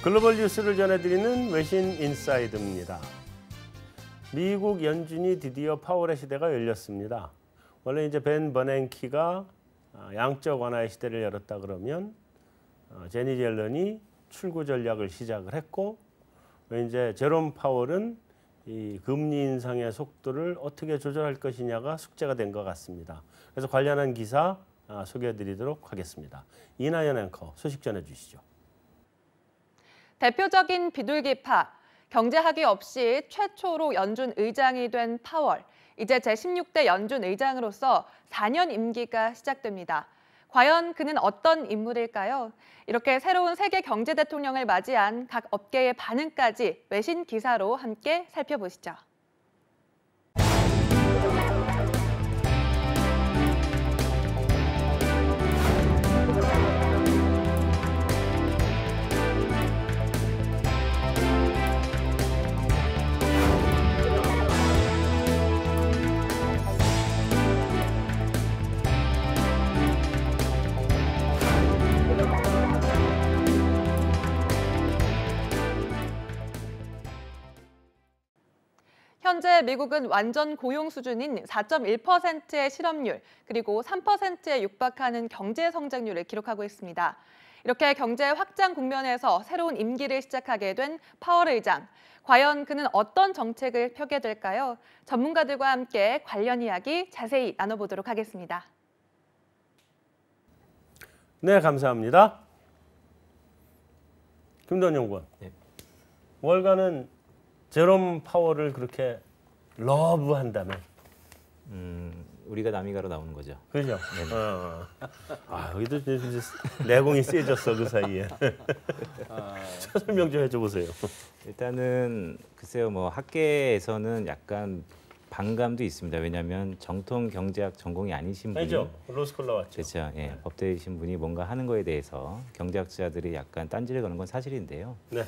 글로벌 뉴스를 전해드리는 외신 인사이드입니다. 미국 연준이 드디어 파월의 시대가 열렸습니다. 원래 이제 벤 버냉키가 양적 완화의 시대를 열었다 그러면 제니 옐런이 출구 전략을 시작을 했고, 이제 제롬 파월은 이 금리 인상의 속도를 어떻게 조절할 것이냐가 숙제가 된 것 같습니다. 그래서 관련한 기사 소개해드리도록 하겠습니다. 이나연 앵커 소식 전해주시죠. 대표적인 비둘기파, 경제학위 없이 최초로 연준 의장이 된 파월. 이제 제16대 연준 의장으로서 4년 임기가 시작됩니다. 과연 그는 어떤 인물일까요? 이렇게 새로운 세계 경제 대통령을 맞이한 각 업계의 반응까지 외신 기사로 함께 살펴보시죠. 현재 미국은 완전 고용 수준인 4.1%의 실업률, 그리고 3%에 육박하는 경제 성장률을 기록하고 있습니다. 이렇게 경제 확장 국면에서 새로운 임기를 시작하게 된 파월 의장. 과연 그는 어떤 정책을 펴게 될까요? 전문가들과 함께 관련 이야기 자세히 나눠보도록 하겠습니다. 네, 감사합니다. 김도원 연구원. 네. 월가는 제롬 파월을 그렇게 러브한다면? 우리가 남이가로 나오는 거죠. 그죠? 여기도 이제 내공이 세졌어 그 사이에. 설명 좀 해줘 보세요. 일단은 글쎄요, 뭐 학계에서는 약간 반감도 있습니다. 왜냐하면 정통 경제학 전공이 아니신 분이, 아니죠? 로스쿨 나왔죠. 그렇죠. 예, 법대이신 분이 뭔가 하는 거에 대해서 경제학자들이 약간 딴지를 거는 건 사실인데요. 네.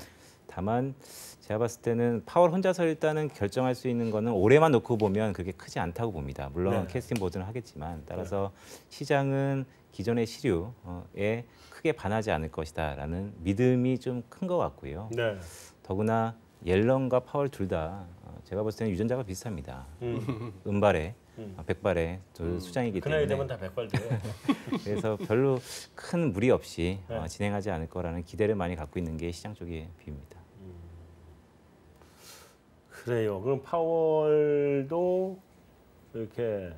다만 제가 봤을 때는 파월 혼자서 일단은 결정할 수 있는 거는 올해만 놓고 보면 그렇게 크지 않다고 봅니다. 물론 네. 캐스팅 보드는 하겠지만, 따라서 시장은 기존의 시류에 크게 반하지 않을 것이다라는 믿음이 좀 큰 것 같고요. 네. 더구나 옐런과 파월 둘 다 제가 봤을 때는 유전자가 비슷합니다. 은발에 백발에 둘 수장이기 그 때문에 나이 되면 다 백발 돼요. 그래서 별로 큰 무리 없이 네. 진행하지 않을 거라는 기대를 많이 갖고 있는 게 시장 쪽의 뷰입니다. 그래요. 그럼 파월도 이렇게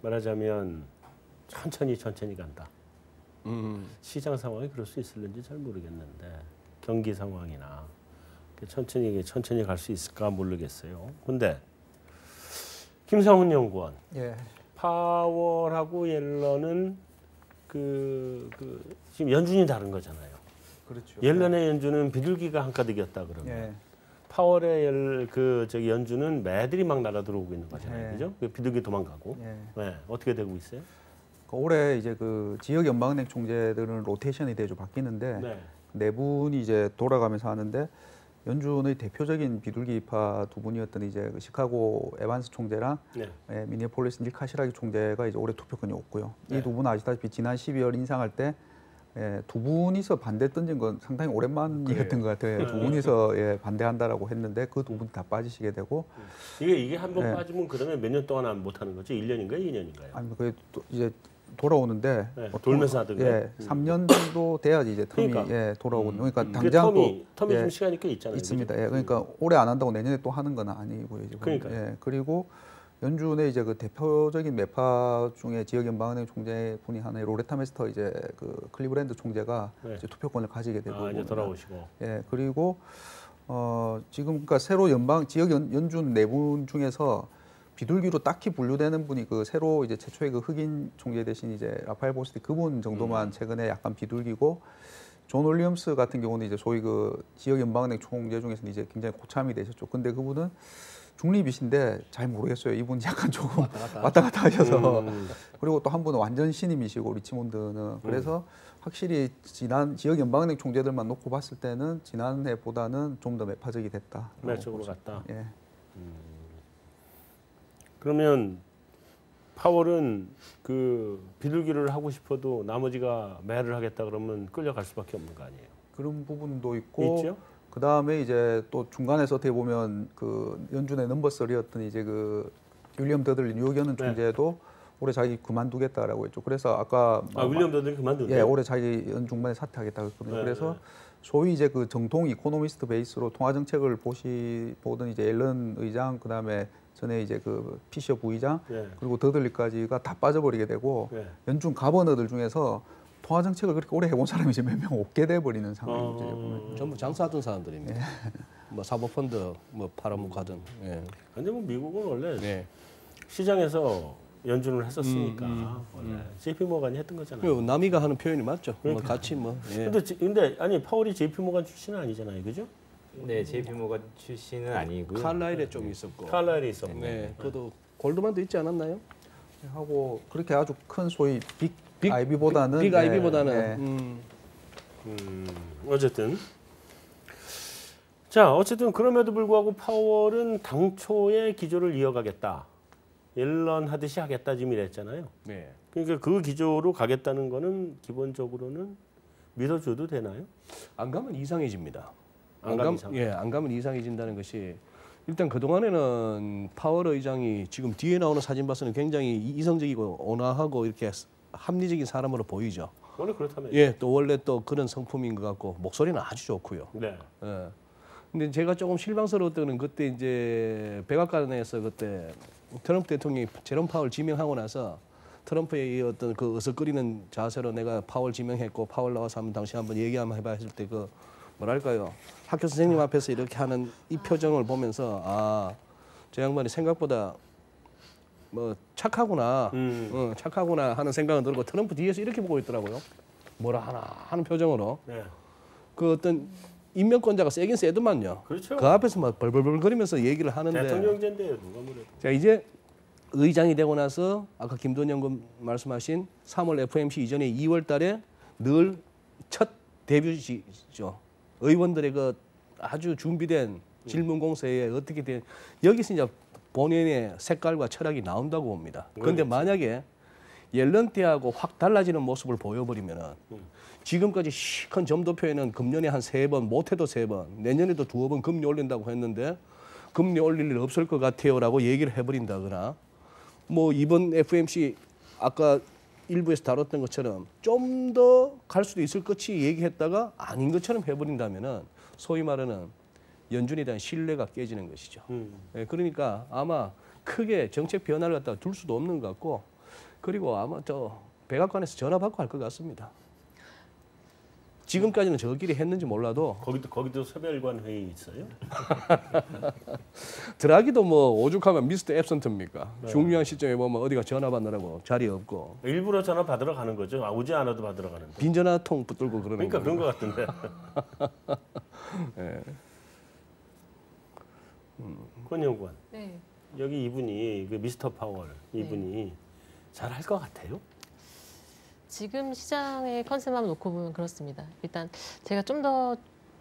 말하자면 천천히 간다. 시장 상황이 그럴 수 있을는지 잘 모르겠는데, 경기 상황이나 천천히 갈 수 있을까 모르겠어요. 근데 김상훈 연구원, 예. 파월하고 옐런은 지금 연준이 다른 거잖아요. 그렇죠. 옐런의 연준은 비둘기가 한가득이었다 그러면, 예. 파월의 연준은 매들이 막 날아 들어오고 있는 거잖아요, 예. 그죠? 비둘기 도망가고. 예. 네, 어떻게 되고 있어요? 올해 이제 그 지역 연방은행 총재들은 로테이션이 되죠, 바뀌는데 네. 네 분이 이제 돌아가면서 하는데, 연준의 대표적인 비둘기파 두 분이었던 이제 그 시카고 에반스 총재랑 네. 미니애폴리스 닐 카시라기 총재가 이제 올해 투표권이 없고요. 네. 이 두 분은 아시다시피 지난 12월 인상할 때 두 분이서 반대 던진 건 상당히 오랜만이었던 것 같아요. 두 분이서 반대한다라고 했는데 그 두 분 다 빠지시게 되고, 이게 한 번 네. 빠지면 그러면 몇 년 동안 못 하는 거죠? 1년인가요, 2년인가요? 아니 그 이제 돌아오는데 네, 보통, 돌면서 하던가요? 3년 정도 돼야지 이제 텀이 그러니까. 돌아오거든요. 그러니까 그 당장 텀이 또 좀 시간이 꽤 있잖아요. 있습니다. 그죠? 그러니까 올해 안 한다고 내년에 또 하는 건 아니고요. 지금. 그러니까요. 그리고 연준의 이제 그 대표적인 매파 중에 지역연방은행 총재 분이 하나의 로레타 메스터 이제 그 클리브랜드 총재가 네. 이제 투표권을 가지게 되고, 이제 돌아오시고. 그리고 지금 그러니까 새로 지역 연준 네 분 중에서 비둘기로 딱히 분류되는 분이 그 새로 이제 최초의 그 흑인 총재 대신 이제 라파엘 보스티 그분 정도만 최근에 약간 비둘기고, 존 윌리엄스 같은 경우는 이제 소위 그 지역 연방은행 총재 중에서는 이제 굉장히 고참이 되셨죠. 근데 그분은 중립이신데 잘 모르겠어요. 이분 약간 조금 왔다 갔다 하셔서. 그리고 또 한 분은 완전 신임이시고, 리치몬드는. 그래서 확실히 지난 지역 연방은행 총재들만 놓고 봤을 때는 지난해보다는 좀 더 매파적이 됐다. 매쪽으로 갔다. 예. 그러면 파월은 그 비둘기를 하고 싶어도 나머지가 매를 하겠다 그러면 끌려갈 수밖에 없는 거 아니에요? 그런 부분도 있고 있죠? 그 다음에 이제 또 중간에서 어떻게 보면 그 연준의 넘버 3였던 이제 그 윌리엄 더들리 뉴욕 연은 총재도 올해 자기 그만두겠다라고 했죠. 그래서 아까 윌리엄 더들리 그만두네. 예, 올해 자기 연 중반에 사퇴하겠다고 했거든요. 네, 그래서 네. 소위 이제 그 정통 이코노미스트 베이스로 통화 정책을 보던 이제 앨런 의장 그다음에 전에 이제 그 피셔 부의장 네. 그리고 더들리까지가 다 빠져버리게 되고 네. 연준 가버너들 중에서 통화 정책을 그렇게 오래 해본 사람이 이제 몇 명 없게 돼 버리는 상황이죠. 보면. 전부 장사하던 사람들입니다. 뭐 사모펀드 뭐 팔아먹하든. 예. 근데 뭐 미국은 원래 예. 시장에서 연준을 했었으니까 원래 JP 모간이 했던 거잖아요. 그 남이가 하는 표현이 맞죠. 뭐 그러니까. 같이 뭐. 예. 근데 아니 파월이 JP 모간 출신은 아니잖아요, 그죠? 네, JP 모건 출신은 아니고요. 칼라일에 좀 있었고. 칼라일이 있었고. 네. 그것도 골드만도 있지 않았나요? 하고 그렇게 아주 큰 소위 빅 아이비보다는 빅 아이비보다는. 어쨌든 자 어쨌든 그럼에도 불구하고 파월은 당초의 기조를 이어가겠다. 앨런 하듯이 하겠다 지금 이랬잖아요. 네. 그러니까 그 기조로 가겠다는 거는 기본적으로는 믿어줘도 되나요? 안 가면 이상해집니다. 안 가면 이상. 예, 안 가면 이상해진다는 것이 일단 그 동안에는 파월 의장이 지금 뒤에 나오는 사진 봐서는 굉장히 이성적이고 온화하고 이렇게 합리적인 사람으로 보이죠. 원래 그렇다면. 예, 또 원래 또 그런 성품인 것 같고 목소리는 아주 좋고요. 네. 예. 근데 제가 조금 실망스러웠던 거는 그때 이제 백악관에서 그때 트럼프 대통령이 제롬 파월 지명하고 나서 트럼프의 이 어떤 그 어슬거리는 자세로 내가 파월 지명했고 파월 나와서 한번 당신 한번 얘기 한번 해봐 했을 때 그 뭐랄까요 학교 선생님 앞에서 이렇게 하는 이 표정을 보면서 아, 저 양반이 생각보다 뭐 착하구나, 착하구나 하는 생각은 들고 트럼프 뒤에서 이렇게 보고 있더라고요. 뭐라 하나 하는 표정으로. 네. 그 어떤 임명권자가 세긴 세더만요. 그렇죠. 그 앞에서 막 벌벌벌거리면서 얘기를 하는데. 대통령제인데요, 누가 뭐래도. 자 이제 의장이 되고 나서 아까 김돈영 군 말씀하신 3월 FOMC 이전에 2월달에 늘 첫 데뷔시죠. 의원들의 그 아주 준비된 질문 공세에 어떻게 된 여기서 이제 본인의 색깔과 철학이 나온다고 봅니다. 그런데 만약에 옐런 때하고 확 달라지는 모습을 보여버리면은 지금까지 시큰 점도표에는 금년에 한 3번, 못해도 3번, 내년에도 2번 금리 올린다고 했는데 금리 올릴 일 없을 것 같아요라고 얘기를 해버린다거나 뭐 이번 FOMC 아까 일부에서 다뤘던 것처럼 좀 더 갈 수도 있을 것이 얘기했다가 아닌 것처럼 해버린다면은 소위 말하는 연준에 대한 신뢰가 깨지는 것이죠. 예, 그러니까 아마 크게 정책 변화를 갖다가 둘 수도 없는 것 같고 그리고 아마 저 백악관에서 전화 받고 할 것 같습니다. 지금까지는 저끼리 했는지 몰라도 거기도 서별관 회의 있어요? 드라기도 뭐 오죽하면 미스터 앱센트입니까? 중요한 시점에 보면 어디가 전화 받느라고 자리 없고 일부러 전화 받으러 가는 거죠. 오지 않아도 받으러 가는데. 빈 전화통 붙들고 그러는 그러니까 거. 그런 것 같은데. 예. 권영관. 네. 여기 이분이 그 미스터 파월 이분이 잘 할 것 같아요. 지금 시장의 컨셉만 놓고 보면 그렇습니다. 일단 제가 좀 더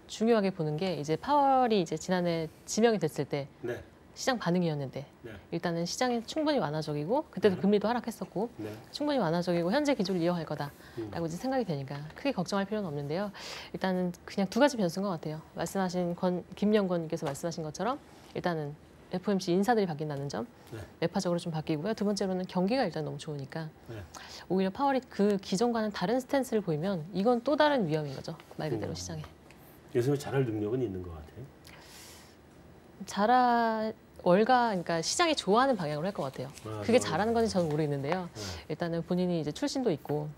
중요하게 보는 게 이제 파월이 이제 지난해 지명이 됐을 때 네. 시장 반응이었는데 네. 일단은 시장이 충분히 완화적이고 그때도 금리도 하락했었고 네. 충분히 완화적이고 현재 기조를 이어갈 거다라고 이제 생각이 되니까 크게 걱정할 필요는 없는데요. 일단은 그냥 두 가지 변수인 것 같아요. 말씀하신 김영권님께서 말씀하신 것처럼 일단은 FOMC 인사들이 바뀐다는 점, 네. 매파적으로 좀 바뀌고요. 두 번째로는 경기가 일단 너무 좋으니까 네. 오히려 파월이 그 기존과는 다른 스탠스를 보이면 이건 또 다른 위험인 거죠. 말 그대로 시장에. 요즘에 잘할 능력은 있는 것 같아요. 그러니까 시장이 좋아하는 방향으로 할 것 같아요. 그게 아. 잘하는 건지 저는 모르겠는데요. 네. 일단은 본인이 이제 출신도 있고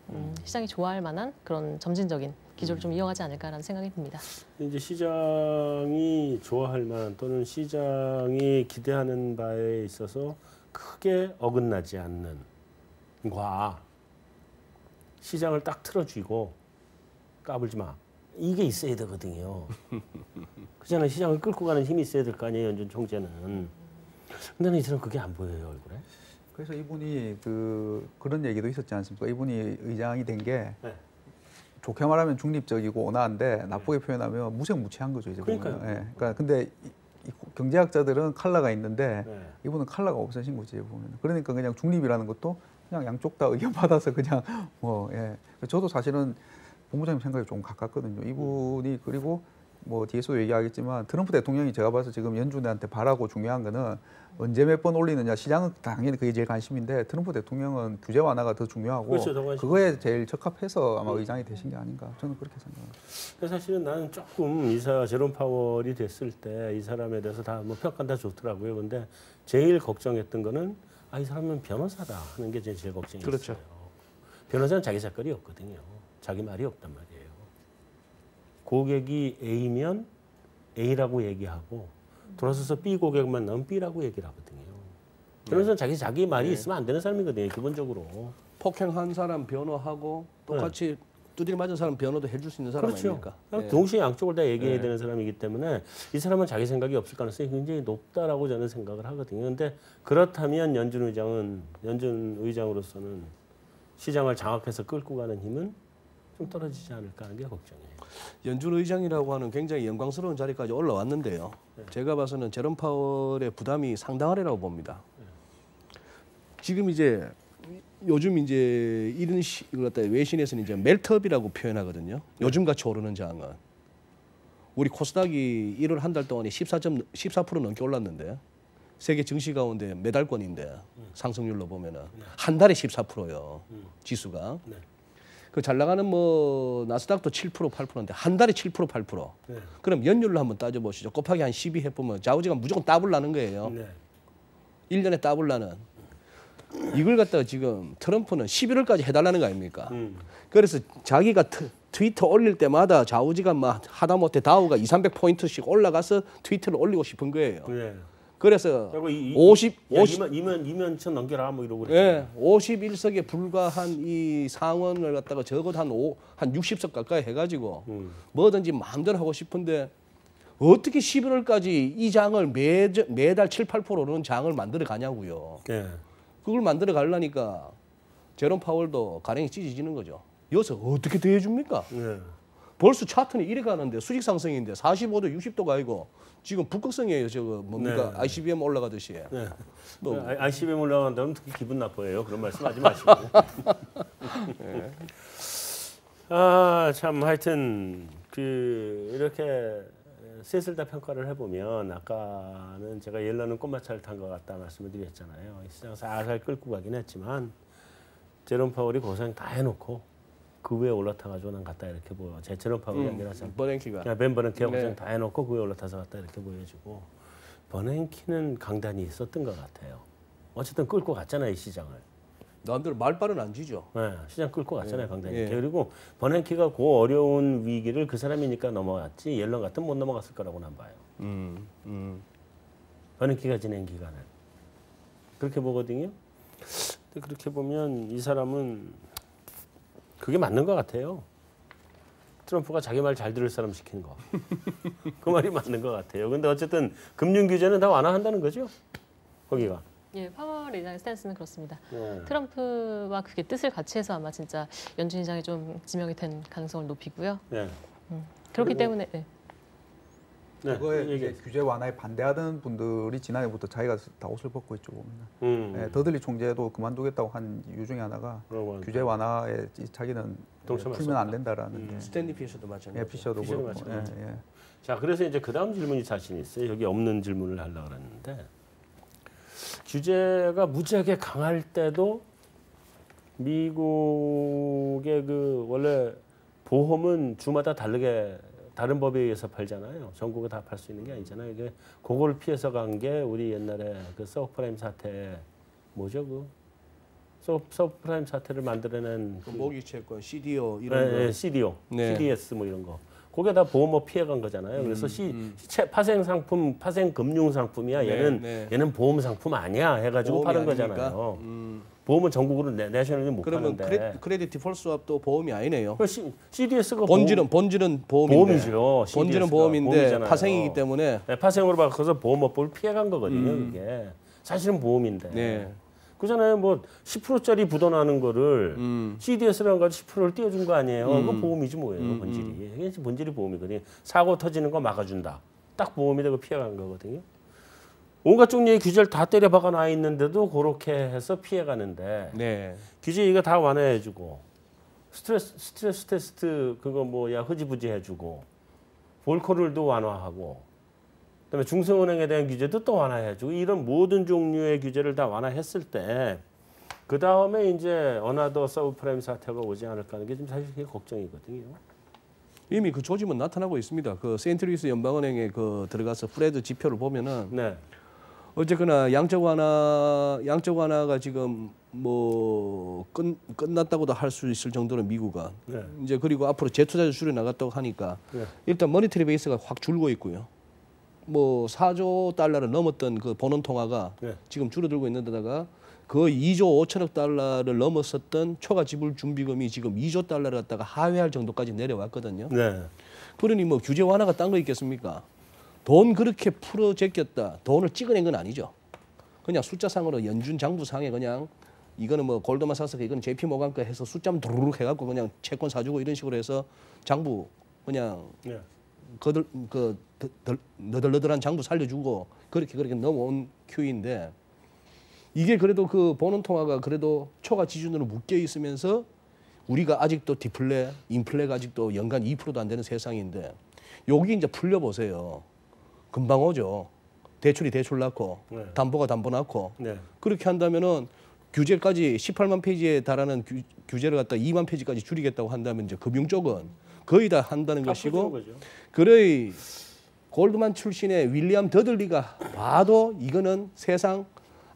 시장이 좋아할 만한 그런 점진적인 기조를 좀 이어가지 않을까라는 생각이 듭니다. 이제 시장이 좋아할 만한 또는 시장이 기대하는 바에 있어서 크게 어긋나지 않는 과 시장을 딱 틀어쥐고 까불지 마. 이게 있어야 되거든요. 그잖아요. 시장을 끌고 가는 힘이 있어야 될 거 아니에요. 연준 총재는. 근데 이제는 그게 안 보여요. 얼굴에. 그래서 이분이 그런 얘기도 있었지 않습니까? 이분이 의장이 된 게 네. 좋게 말하면 중립적이고 온화한데 나쁘게 표현하면 무색무취한 거죠. 이제 보면. 그러니까요. 예. 그러니까 근데 이 경제학자들은 컬러가 있는데 네. 이분은 컬러가 없으신 거지 보면. 그러니까 그냥 중립이라는 것도 그냥 양쪽 다 의견 받아서 그냥 뭐 예. 저도 사실은 본부장님 생각이 좀 가깝거든요. 이분이 그리고 뭐 뒤에서도 얘기하겠지만 트럼프 대통령이 제가 봐서 지금 연준한테 바라고 중요한 거는 언제 몇 번 올리느냐. 시장은 당연히 그게 제일 관심인데 트럼프 대통령은 규제 완화가 더 중요하고 그렇죠, 더 관심. 그거에 제일 적합해서 아마 의장이 되신 게 아닌가 저는 그렇게 생각합니다. 사실은 나는 조금 이사 제롬 파월이 됐을 때 이 사람에 대해서 다 뭐 평가는 다 좋더라고요. 근데 제일 걱정했던 거는 이 사람은 변호사다 하는 게 제일 걱정이었어요. 그렇죠. 변호사는 자기 색깔이 없거든요. 자기 말이 없단 말이에요. 고객이 A면 A라고 얘기하고 돌아서서 B 고객만 나오면 B라고 얘기를 하거든요. 변호사는 자기 말이 있으면 안 되는 사람이거든요. 기본적으로. 폭행한 사람 변호하고 똑같이 두드려 맞은 사람 변호도 해줄 수 있는 사람 그렇죠. 아닙니까? 동시에 양쪽을 다 얘기해야 되는 사람이기 때문에 이 사람은 자기 생각이 없을 가능성이 굉장히 높다라고 저는 생각을 하거든요. 그런데 그렇다면 연준 의장으로서는 시장을 장악해서 끌고 가는 힘은 좀 떨어지지 않을까 하는 게 걱정이에요. 연준 의장이라고 하는 굉장히 영광스러운 자리까지 올라왔는데요. 제가 봐서는 제롬 파월의 부담이 상당하리라고 봅니다. 지금 이제 요즘 이제 이런 이걸 갖다 외신에서는 이제 멜트업이라고 표현하거든요. 요즘 같이 오르는 장은 우리 코스닥이 1월 한 달 동안에 14% 넘게 올랐는데 세계 증시 가운데 매달권인데 상승률로 보면은 한 달에 14%요. 지수가. 그 잘 나가는 뭐 나스닥도 7% 8%인데 한 달에 7% 8%. 그럼 연율로 한번 따져 보시죠. 곱하기 한 12 해보면 좌우지가 무조건 더블 나는 거예요. 1년에 더블 나는. 이걸 갖다가 지금 트럼프는 11월까지 해달라는 거 아닙니까? 그래서 자기가 트위터 올릴 때마다 좌우지가 막 하다못해 다우가 200~300포인트씩 올라가서 트위터를 올리고 싶은 거예요. 그래서 2면 천 넘겨라 뭐 이러고 예, 51석에 불과한 이 상원을 갖다가 적어도 한 60석 가까이 해가지고 뭐든지 마음대로 하고 싶은데 어떻게 11월까지 이 장을 매달 7~8% 오르는 장을 만들어 가냐고요. 그걸 만들어 가려니까 제롬 파월도 가랭이 찢어지는 거죠. 여기서 어떻게 대해줍니까? 벌써 차트는 이래 가는데 수직 상승인데 45도 60도가 아니고 지금 북극성이에요. 저거 뭡니까? ICBM 올라가듯이. 또 ICBM 올라간다면 특히 기분 나빠요. 그런 말씀하지 마시고. 참 하여튼 이렇게 셋을 다 평가를 해보면 아까는 제가 옐런은 꽃마차를 탄 것 같다 말씀을 드렸잖아요. 시장 살살 끌고 가긴 했지만 제롬 파월이 고생 다 해놓고 그 위에 올라타가지고 난 갔다 이렇게 보여. 제 제롬 파월이 아니라 버냉키가. 벤 버냉키가 고생 다 해놓고 그 위에 올라타서 갔다 이렇게 보여주고 버냉키는 강단이 있었던 것 같아요. 어쨌든 끌고 갔잖아요, 이 시장을. 남들 말발은 안 지죠. 시장 끌고 갔잖아요, 강단이. 그리고 버냉키가 그 어려운 위기를 그 사람이니까 넘어갔지 옐런 같으면 못 넘어갔을 거라고 난 봐요. 버냉키가 지낸 기간을. 그렇게 보거든요. 근데 그렇게 보면 이 사람은 그게 맞는 것 같아요. 트럼프가 자기 말 잘 들을 사람 시키는 거. 그 말이 맞는 것 같아요. 근데 어쨌든 금융 규제는 다 완화한다는 거죠? 거기가. 예, 파월 의장의 스탠스는 그렇습니다. 트럼프와 그게 뜻을 같이 해서 아마 진짜 연준 의장이 좀 지명이 된 가능성을 높이고요. 그렇기 때문에 그거에 이제 규제 완화에 반대하던 분들이 지난해부터 자기가 다 옷을 벗고 있죠 보면. 더들리 총재도 그만두겠다고 한 이유 중에 하나가 규제 완화에 자기는 풀면 안 된다라는. 스탠리 피셔도 마찬가지죠. 피셔도 그렇고. 자, 그래서 이제 그 다음 질문이 자신 있어요. 여기 없는 질문을 하려고 그랬는데 규제가 무지하게 강할 때도 미국의 그 원래 보험은 주마다 다른 법에 의해서 팔잖아요. 전국에 다 팔 수 있는 게 아니잖아요. 이게 그걸 피해서 간 게 우리 옛날에 그 서브프라임 사태 뭐죠 그 서브프라임 사태를 만들어낸 그 모기 채권, CDO 이런 거. CDO, CDS 뭐 이런 거. 그게 다 보험업 피해 간 거잖아요. 그래서 파생 상품, 파생 금융 상품이야. 얘는 보험 상품 아니야. 해가지고 파는 거잖아요. 보험은 전국으로 내셔널리 못 그러면 파는데. 크레딧 디폴트 스왑도 보험이 아니네요. CDS가 본질은 보험이죠. 본질은 보험인데 보험이잖아요. 파생이기 때문에 파생으로 바꿔서 보험업법을 피해간 거거든요. 이게 사실은 보험인데. 그잖아요. 뭐 10%짜리 부도나는 거를 CDS라는 거 10%를 띄워준 거 아니에요. 그거 보험이지 뭐예요. 본질이. 이게 본질이 보험이거든요. 사고 터지는 거 막아준다. 딱 보험이 되고 피해간 거거든요. 온갖 종류의 규제를 다 때려 박아 놔 있는데도 그렇게 해서 피해가는데 규제 이거 다 완화해주고 스트레스 테스트 그거 뭐야 흐지부지 해주고 볼코를도 완화하고 그다음에 중소은행에 대한 규제도 또 완화해주고 이런 모든 종류의 규제를 다 완화했을 때 그 다음에 이제 어나더 서브프라임 사태가 오지 않을까 하는 게 좀 사실 그게 걱정이거든요. 이미 그 조짐은 나타나고 있습니다. 그 세인트루이스 연방은행에 그 들어가서 프레드 지표를 보면은 네. 어쨌거나 양적 완화가 지금 뭐 끝났다고도 할 수 있을 정도로 미국은 네. 이제 그리고 앞으로 재투자를 줄여 나갔다고 하니까 네. 일단 머니터리 베이스가 확 줄고 있고요. 뭐 4조 달러를 넘었던 그 본원 통화가 네. 지금 줄어들고 있는 데다가 거의 2조 5천억 달러를 넘었었던 초과 지불 준비금이 지금 2조 달러를 갖다가 하회할 정도까지 내려왔거든요. 네. 그러니 뭐 규제 완화가 딴 거 있겠습니까? 돈 그렇게 풀어 제꼈다. 돈을 찍어낸 건 아니죠. 그냥 숫자상으로 연준 장부상에 그냥 이거는 뭐 골드만삭스 이거는 JP 모간 거 해서 숫자만 두루룩 해갖고 그냥 채권 사주고 이런 식으로 해서 장부 그냥 네. 너덜너덜한 장부 살려주고 그렇게 넘어온 큐인데 이게 그래도 그 보는 통화가 그래도 초과 지준으로 묶여 있으면서 우리가 아직도 디플레, 인플레가 아직도 연간 2%도 안 되는 세상인데 여기 이제 풀려 보세요. 금방 오죠. 대출이 대출 낳고 네. 담보가 담보 낳고 네. 그렇게 한다면은 규제까지 18만 페이지에 달하는 규제를 갖다 2만 페이지까지 줄이겠다고 한다면 이제 금융 쪽은 거의 다 한다는 것이고 거죠. 그래 골드만 출신의 윌리엄 더들리가 봐도 이거는 세상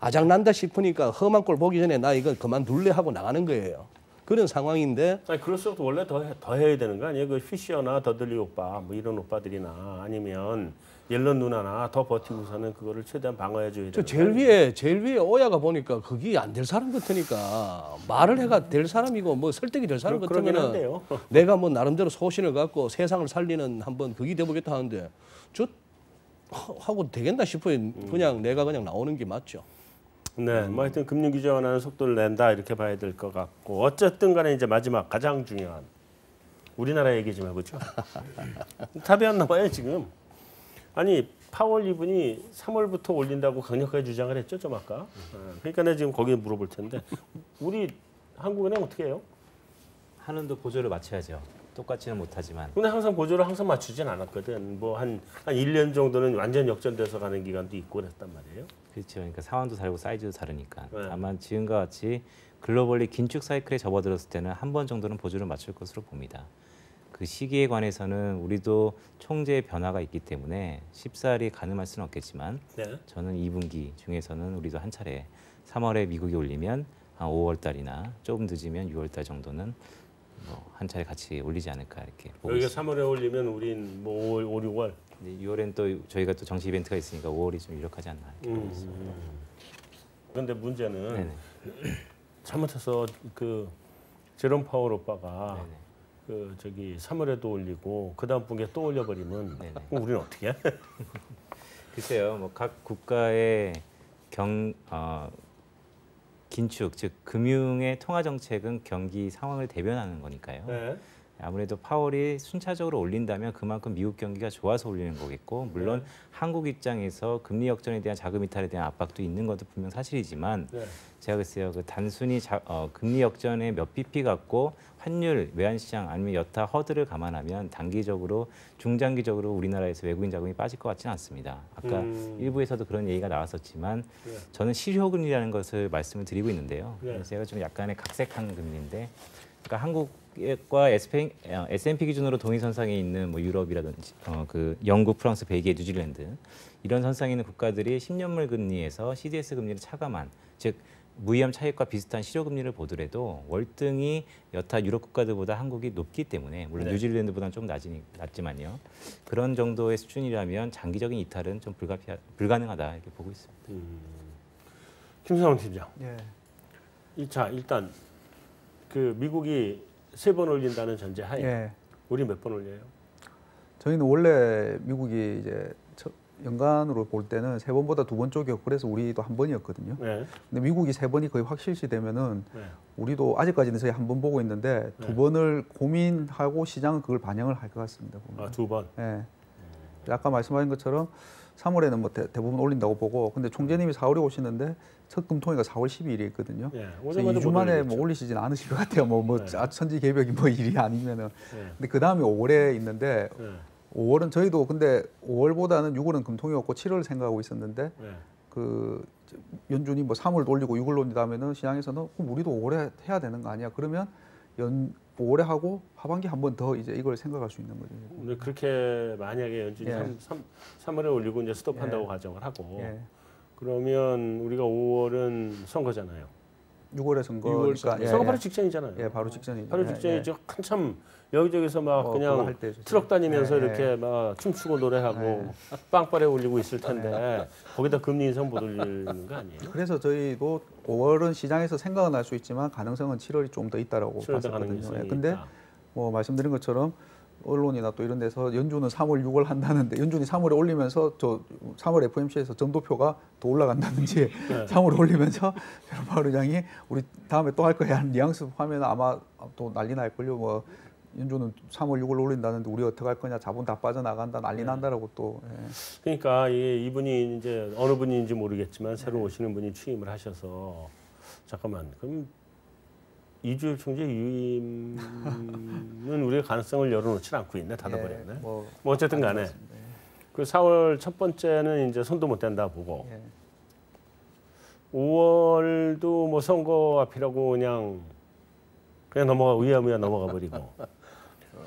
아작난다 싶으니까 험한 꼴 보기 전에 나 이거 그만둘래 하고 나가는 거예요. 그런 상황인데 아니 그럴수록 원래 더 해야 되는 거 아니에요? 그 피셔나 더들리 오빠 뭐 이런 오빠들이나 아니면 옐런 누나나 더 버티고서는 그거를 최대한 방어해줘야 저 되는 제일 위에 오야가 보니까 그게 안 될 사람 같으니까 말을 해가 될 사람이고 뭐 설득이 될 사람 그러긴 같으면은 한데요. 내가 뭐 나름대로 소신을 갖고 세상을 살리는 한번 그게 돼보겠다 하는데 저 하고 되겠나 싶어요. 그냥 내가 그냥 나오는 게 맞죠. 네, 뭐 하여튼 금융 규제 완화는 속도를 낸다 이렇게 봐야 될 것 같고 어쨌든 간에 이제 마지막 가장 중요한 우리나라 얘기 좀 해보죠. 답이 안 나와요 지금. 아니 파월 이분이 3월부터 올린다고 강력하게 주장을 했죠 좀 아까. 그러니까 내가 지금 거기에 물어볼 텐데 우리 한국은행 어떻게 해요? 한은도 보조를 맞춰야죠. 똑같지는 못하지만. 근데 항상 보조를 항상 맞추진 않았거든. 뭐 한 1년 정도는 완전 역전돼서 가는 기간도 있고 그랬단 말이에요. 그렇죠. 그러니까 상황도 다르고 사이즈도 다르니까. 네. 다만 지금과 같이 글로벌리 긴축 사이클에 접어들었을 때는 한 번 정도는 보조를 맞출 것으로 봅니다. 그 시기에 관해서는 우리도 총재의 변화가 있기 때문에 쉽사리 가늠할 수는 없겠지만 네. 저는 2분기 중에서는 우리도 한 차례 3월에 미국이 올리면 한 5월 달이나 조금 늦으면 6월 달 정도는 뭐 한 차례 같이 올리지 않을까 이렇게 보고 여기가 있습니다. 3월에 올리면 우린 뭐 5월, 5, 6월. 근데 6월엔 또 저희가 또 정치 이벤트가 있으니까 5월이 좀 유력하지 않나 이렇게 보고 있습니다. 그런데 문제는 네네. 잘못해서 그 제롬 파월 오빠가 네네. 그 저기 3월에도 올리고 그 다음 분기에 또 올려버리면 네네. 그럼 우리는 어떻게 해? 글쎄요, 뭐 각 국가의 긴축, 즉 금융의 통화 정책은 경기 상황을 대변하는 거니까요. 네. 아무래도 파월이 순차적으로 올린다면 그만큼 미국 경기가 좋아서 올리는 거겠고, 물론 네. 한국 입장에서 금리 역전에 대한 자금 이탈에 대한 압박도 있는 것도 분명 사실이지만, 네. 제가 글쎄요, 그 단순히 금리 역전에 몇 bp 갖고 환율, 외환시장 아니면 여타 허들을 감안하면 단기적으로, 중장기적으로 우리나라에서 외국인 자금이 빠질 것 같지는 않습니다. 아까 일부에서도 그런 얘기가 나왔었지만 네. 저는 실효금리라는 것을 말씀을 드리고 있는데요. 네. 제가 좀 약간의 각색한 금리인데, 그러니까 한국과 S&P 기준으로 동일선상에 있는 뭐 유럽이라든지 그 영국, 프랑스, 벨기에, 뉴질랜드 이런 선상에 있는 국가들이 10년물 금리에서 CDS 금리를 차감한, 즉 무이함 차익과 비슷한 실효금리를 보더라도 월등히 여타 유럽 국가들보다 한국이 높기 때문에, 물론 네. 뉴질랜드보다는 좀 낮지만요. 그런 정도의 수준이라면 장기적인 이탈은 좀 불가능하다 이렇게 보고 있습니다. 김성훈 팀장. 예. 자 일단 그 미국이 3번 올린다는 전제 하에 예. 우리 몇 번 올려요? 저희는 원래 미국이 이제 연간으로 볼 때는 3번보다 2번 쪽이었고 그래서 우리도 1번이었거든요. 네. 근데 미국이 3번이 거의 확실시 되면은 네. 우리도 아직까지는 저희 1번 보고 있는데 네. 2번을 고민하고 시장은 그걸 반영을 할 것 같습니다. 보면. 아 2번. 예. 아까 말씀하신 것처럼 3월에는 뭐 대부분 올린다고 보고 근데 총재님이 4월에 오시는데 첫 금통위가 4월 12일에 있거든요. 예, 그래서 2주 만에 뭐 올리시진 않으실 것 같아요. 뭐 네. 천지개벽이 뭐 일이 아니면은. 네. 근데 그 다음에 5월에 있는데 네. 5월은 저희도 근데 5월보다는 6월은 금통이었고 7월을 생각하고 있었는데 네. 그 연준이 뭐 3월 올리고 6월 올린다면은 시장에서는 그럼 우리도 5월에 해야 되는 거 아니야? 그러면 5월에 하고 하반기 한 번 더 이제 이걸 생각할 수 있는 거죠. 근데 그렇게 만약에 연준이 예. 3월에 올리고 이제 스톱한다고 예. 가정을 하고 예. 그러면 우리가 5월은 선거잖아요. 6월에 선거니까 선거 바로 직전이잖아요. 예, 바로 직전이죠. 바로 직전이죠. 한참 여기저기서 막 그냥 그거 할 때죠. 트럭 다니면서 예, 예. 이렇게 막 춤추고 노래하고 빵빠레 올리고 있을 텐데 거기다 금리 인상 못 올리는 거 아니에요? 그래서 저희도 5월은 시장에서 생각은 할 수 있지만 가능성은 7월이 좀 더 있다라고 7월에 봤었거든요. 가능성이 예, 근데 있다. 뭐 말씀드린 것처럼 언론이나 또 이런 데서 연준은 3월, 6월 한다는데 연준이 3월에 올리면서 저 3월 FOMC에서 전도표가 더 올라간다든지 네. 3월에 올리면서 페로파울 의장이 우리 다음에 또 할 거야 하는 뉘앙스 하면 아마 또 난리 날걸요. 뭐 연준은 3월, 6월 올린다는데 우리 어떻게 할 거냐 자본 다 빠져나간다 난리 난다라고 또. 예. 그러니까 이분이 이제 어느 분인지 모르겠지만 새로 오시는 분이 취임을 하셔서 잠깐만 그럼 이주일 총재 유임은 우리가 가능성을 열어놓지 않고 있네 닫아버렸네. 예, 뭐 어쨌든 간에 맞습니다. 그 4월 첫 번째는 이제 손도 못 댄다 보고 예. 5월도 뭐 선거 앞이라고 그냥 넘어가 의아무야 넘어가 버리고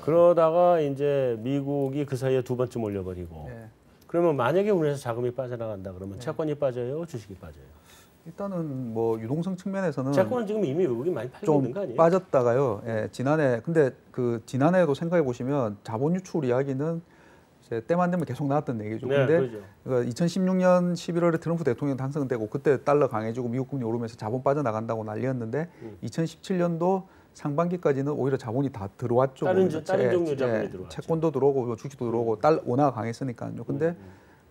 그러다가 이제 미국이 그 사이에 두 번쯤 올려버리고 예. 그러면 만약에 우리에서 자금이 빠져나간다 그러면 채권이 빠져요, 주식이 빠져요. 일단은 뭐 유동성 측면에서는 채권은 지금 이미 외국이 많이 팔고 있는 거 좀 아니에요? 빠졌다가요. 예, 지난해 근데 그 지난해에도 생각해 보시면 자본 유출 이야기는 이제 때만 되면 계속 나왔던 얘기죠. 네, 근데 그렇죠. 그러니까 2016년 11월에 트럼프 대통령 당선되고 그때 달러 강해지고 미국 금리 오르면서 자본 빠져나간다고 난리였는데 2017년도 상반기까지는 오히려 자본이 다 들어왔죠. 다른 그래서 종류 자본이 들어왔죠. 채권도 들어오고 뭐 주식도 들어오고 워낙 강했으니까요. 근데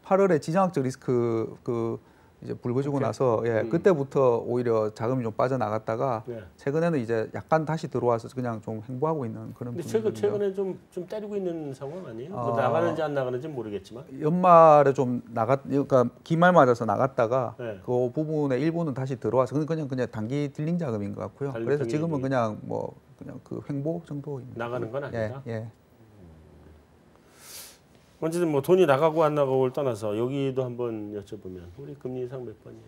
8월에 지정학적 리스크 그 이제 불거지고 나서 그때부터 오히려 자금이 좀 빠져나갔다가 네. 최근에는 이제 약간 다시 들어와서 그냥 좀 횡보하고 있는 그런 근데 분위기거든요. 최근에 좀 때리고 있는 상황 아니에요? 뭐 아. 나가는지 안 나가는지 모르겠지만 연말에 좀 그러니까 기말 맞아서 나갔다가 네. 그 부분의 일부는 다시 들어와서 그냥 단기 딜링 자금인 것 같고요. 단기 그래서 딜링. 지금은 그냥 그 횡보 정도입니다. 나가는 건 아니다. 예. 어쨌든 뭐 돈이 나가고 안 나가고를 떠나서 여기도 한번 여쭤보면 우리 금리 인상 몇 번이에요?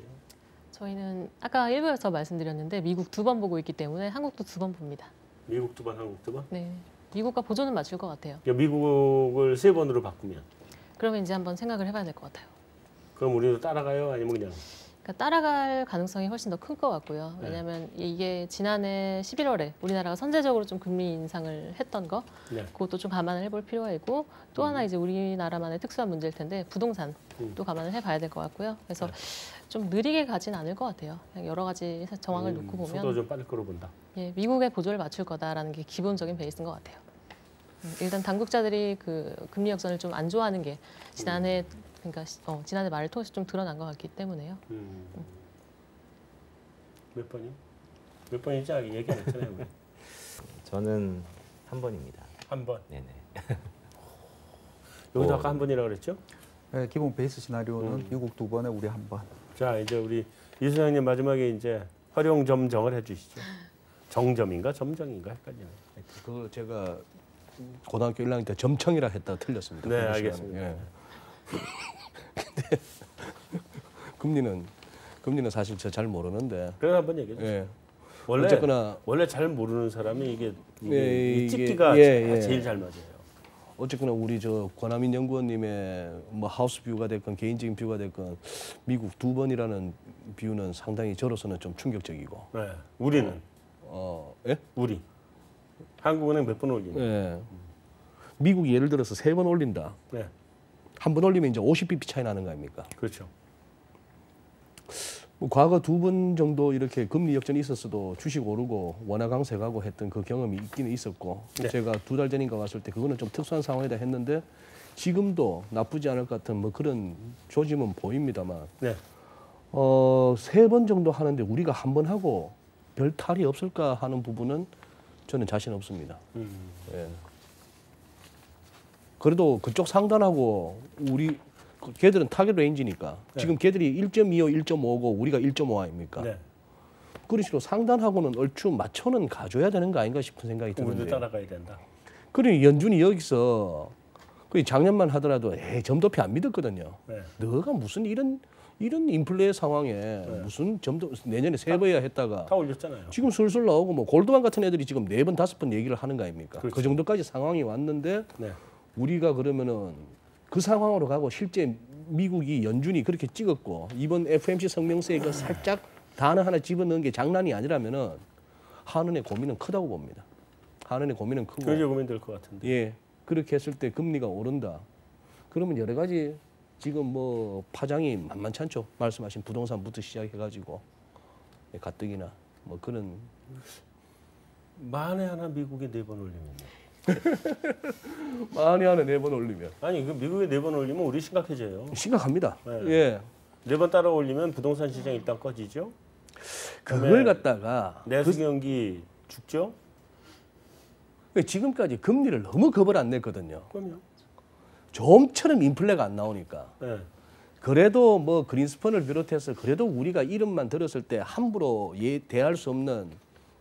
저희는 아까 일부에서 말씀드렸는데 미국 2번 보고 있기 때문에 한국도 2번 봅니다. 미국 2번, 한국 2번? 네, 미국과 보조는 맞출 것 같아요. 그러니까 미국을 3번으로 바꾸면 그러면 이제 한번 생각을 해봐야 될 것 같아요. 그럼 우리도 따라가요? 아니면 그냥 그러니까 따라갈 가능성이 훨씬 더 클 것 같고요. 네. 왜냐하면 이게 지난해 11월에 우리나라가 선제적으로 좀 금리 인상을 했던 거 네. 그것도 좀 감안을 해볼 필요가 있고 또 하나 이제 우리나라만의 특수한 문제일 텐데 부동산 또 감안을 해봐야 될 것 같고요. 그래서 좀 느리게 가진 않을 것 같아요. 그냥 여러 가지 정황을 놓고 보면 속도 좀 빠를 거로 본다. 예, 미국의 보조를 맞출 거다라는 게 기본적인 베이스인 것 같아요. 일단 당국자들이 그 금리 역선을 좀 안 좋아하는 게 지난해 그러니까 지난해 말을 통해서 좀 드러난 것 같기 때문에요. 몇 번이요? 몇 번인지 얘기 안 했잖아요. 우리. 저는 한 번입니다. 한 번. 네네. 여기도 아까 한 번이라고 그랬죠? 예, 기본 베이스 시나리오는 미국 2번에 우리 1번. 자 이제 우리 이 소장님 마지막에 이제 활용 점정을 해주시죠. 정점인가 점정인가 헷갈리네. 그 제가 고등학교 1학년 때 점청이라 했다가 틀렸습니다. 네, 그 알겠습니다. 시간에. 예. 근데 금리는 사실 저 잘 모르는데. 그래 한번 얘기해 주세요. 예. 원래 어쨌거나 잘 모르는 사람이 이게 예, 이 이게- 찝기가 예. 제일 잘 맞아요. 어쨌거나 우리 저 권하민 연구원님의 뭐 하우스 뷰가 됐건 개인적인 뷰가 됐건 미국 2번이라는 뷰는 상당히 저로서는 좀 충격적이고. 네, 우리는 예? 우리 한국은행 몇 번 올리냐? 예. 미국이 예를 들어서 3번 올린다. 네, 한 번 올리면 이제 50bp 차이 나는 거 아닙니까? 그렇죠. 뭐 과거 2번 정도 이렇게 금리 역전이 있었어도 주식 오르고 원화 강세가고 했던 그 경험이 있기는 있었고 네. 제가 2달 전인가 왔을 때 그거는 좀 특수한 상황이다 했는데 지금도 나쁘지 않을 것 같은 뭐 그런 조짐은 보입니다만 네, 3번 정도 하는데 우리가 한 번 하고 별 탈이 없을까 하는 부분은 저는 자신 없습니다. 예. 그래도 그쪽 상단하고 우리 걔들은 타겟 레인지니까 네. 지금 걔들이 1.25, 1.5고 우리가 1.5 아닙니까? 네. 그런 식으로 상단하고는 얼추 맞춰는 가줘야 되는 거 아닌가 싶은 생각이 우리도 드는데. 따라가야 된다. 그러니 연준이 여기서 그 작년만 하더라도 점도표 안 믿었거든요. 네. 너가 무슨 이런 인플레 상황에 무슨 점도 내년에 세번이야 했다가 다 올렸잖아요. 지금 술술 나오고 뭐 골드만 같은 애들이 지금 4번 5번 얘기를 하는 거 아닙니까? 그렇죠. 그 정도까지 상황이 왔는데 네. 우리가 그러면은 그 상황으로 가고 실제 미국이 연준이 그렇게 찍었고 이번 FOMC 성명서에 그 살짝 단어 하나 집어넣은 게 장난이 아니라면은 한은의 고민은 크다고 봅니다. 한은의 고민은 크고. 경제 고민 될 것 같은데. 예. 그렇게 했을 때 금리가 오른다. 그러면 여러 가지 지금 뭐 파장이 만만치 않죠. 말씀하신 부동산부터 시작해가지고 가뜩이나 뭐 그런. 만에 하나 미국에 4번 올리면. 많이 하네 4번 올리면. 아니 그 미국에 4번 올리면 우리 심각해져요. 심각합니다. 네. 예. 4번 따라 올리면 부동산 시장 일단 꺼지죠. 그걸 갖다가 내수 경기 죽죠. 지금까지 금리를 너무 겁을 안 냈거든요. 그럼요. 좀처럼 인플레가 안 나오니까. 네. 그래도 뭐 그린스펀을 비롯해서 그래도 우리가 이름만 들었을 때 함부로 대할 수 없는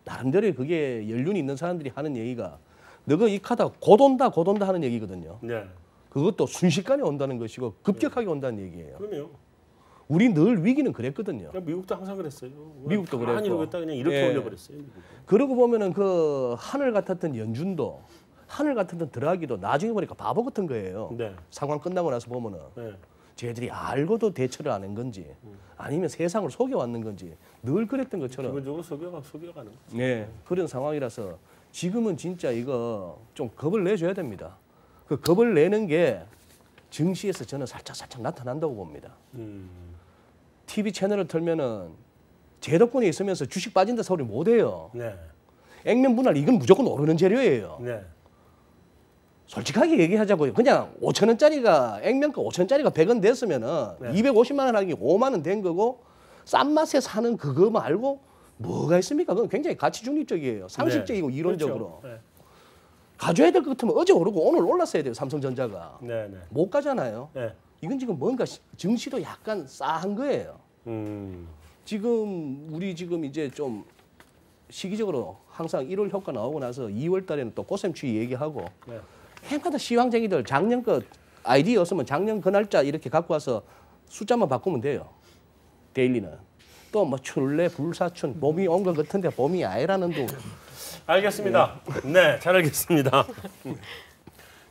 나름대로 그게 연륜이 있는 사람들이 하는 얘기가 너가 이 카드 곧 온다 하는 얘기거든요. 네. 그것도 순식간에 온다는 것이고 급격하게 온다는 얘기예요. 그럼요. 우리 늘 위기는 그랬거든요. 미국도 항상 그랬어요. 미국도 그랬고. 아니 이러겠다 그냥 이렇게 예. 올려버렸어요. 미국은. 그러고 보면은 그 하늘 같았던 연준도 하늘 같았던 드라기도 나중에 보니까 바보 같은 거예요. 네. 상황 끝나고 나서 보면은 네. 쟤들이 알고도 대처를 안 한 건지 아니면 세상을 속여왔는 건지 늘 그랬던 것처럼 기본적으로 속여가는 거죠. 네, 그런 상황이라서 지금은 진짜 이거 좀 겁을 내줘야 됩니다. 그 겁을 내는 게 증시에서 저는 살짝 나타난다고 봅니다. TV 채널을 틀면은 제도권에 있으면서 주식 빠진다 소리 못 해요. 네. 액면 분할 이건 무조건 오르는 재료예요. 네. 솔직하게 얘기하자고요. 그냥 5천 원짜리가 액면가 5천 원짜리가 100원 됐으면은 네. 250만 원 하는 게 5만 원 된 거고 싼 맛에 사는 그거 말고 뭐가 있습니까? 그건 굉장히 가치 중립적이에요. 상식적이고 네. 이론적으로. 그렇죠. 가져야 될 것 같으면 어제 오르고 오늘 올랐어야 돼요. 삼성전자가. 네. 네. 못 가잖아요. 네. 이건 지금 뭔가 증시도 약간 싸한 거예요. 음. 지금 우리 지금 이제 좀 시기적으로 항상 1월 효과 나오고 나서 2월 달에는 또 고샘추위 얘기하고 네. 해마다 시황쟁이들 작년 거 아이디였으면 작년 그 날짜 이렇게 갖고 와서 숫자만 바꾸면 돼요. 데일리는. 또 뭐 출래, 불사춘, 봄이 온 것 같은데 봄이 아니라는 둥. 알겠습니다. 네, 잘 알겠습니다.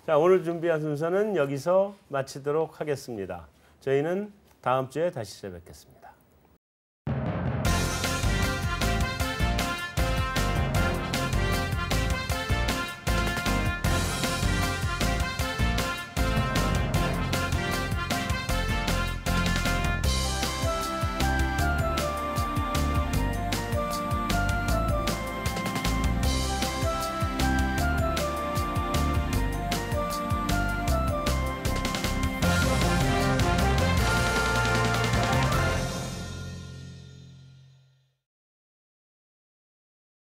자, 오늘 준비한 순서는 여기서 마치도록 하겠습니다. 저희는 다음 주에 다시 찾아뵙겠습니다.